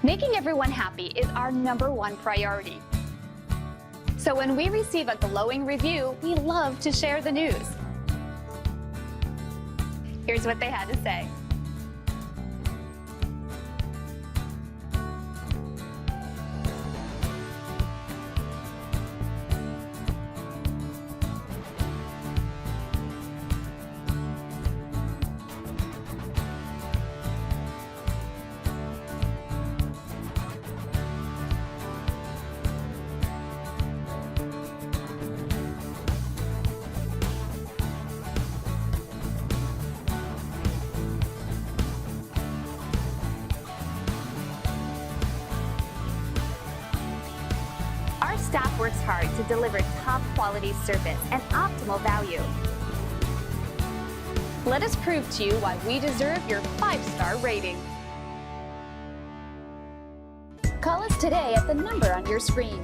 Making everyone happy is our #1 priority. So when we receive a glowing review, we love to share the news. Here's what they had to say. Our staff works hard to deliver top quality service and optimal value. Let us prove to you why we deserve your 5-star rating. Call us today at the number on your screen.